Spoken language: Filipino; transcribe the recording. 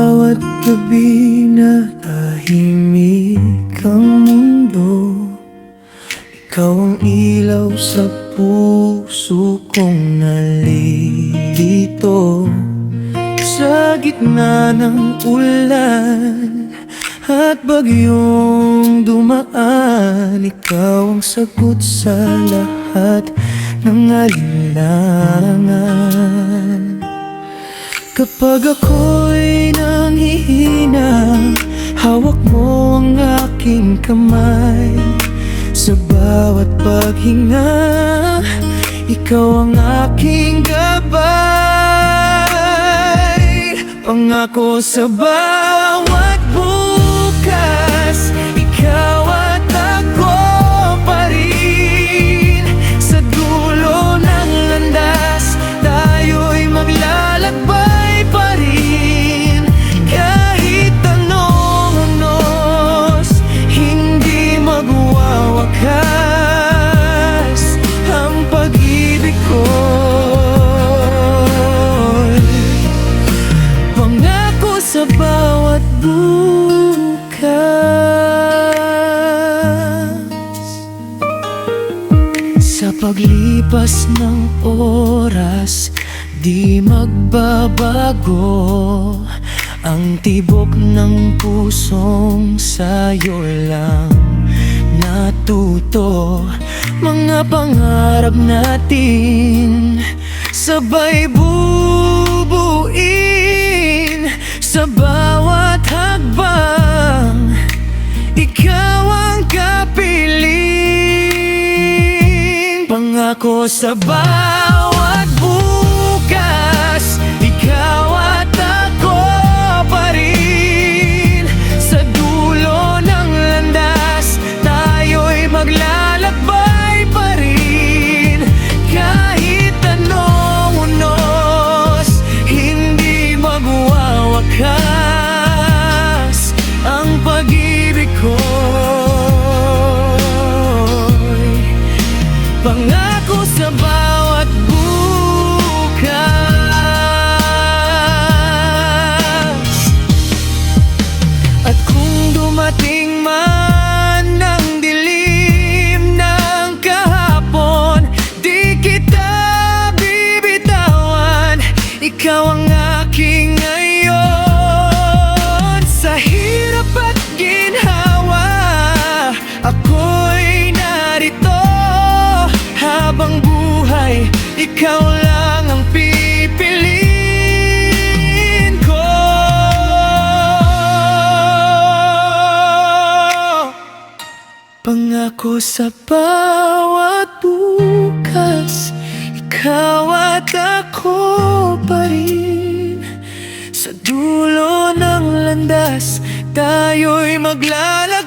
bawat gabi na tahimik ang mundo, ikaw ang ilaw sa puso kong nalilito. Sa gitna ng ulan at bagyong dumaan, ikaw ang sagot sa lahat ng alinlangan. Kapag ako'y nanghihina, hawak mo ang aking kamay. Sa bawat paghinga, ikaw ang aking gabay. Pangako sa bawat bukas, ikaw at ako pa rin. Sa dulo ng landas, tayo'y maglalakbay pa rin. Kahit anong unos, hindi magwawakas ang pag-ibig ko. Pangako sa bawat bukas. Sa paglipas ng oras, di magbabago ang tibok ng pusong sa'yo lang natuto. Mga pangarap natin sabay bubuin. Sa bawat hakbang, ikaw ang kapiling. Pangako sa bawat bukas, ikaw at ako pa rin. Sa dulo ng landas, tayo'y maglalakbay pa rin. Kahit anong unos, hindi magwawakas ang pag-ibig ko. Pangako sa bawat bukas. At kung dumating man ang dilim ng kahapon, di kita bibitawan. Ikaw ang aking ngayon. Sa hirap at ginhawa, ako'y narito. Habang buhay, ikaw lang ang pipiliin ko. Pangako sa bawat bukas, ikaw at ako pa rin. Sa dulo ng landas, tayo'y maglalakbay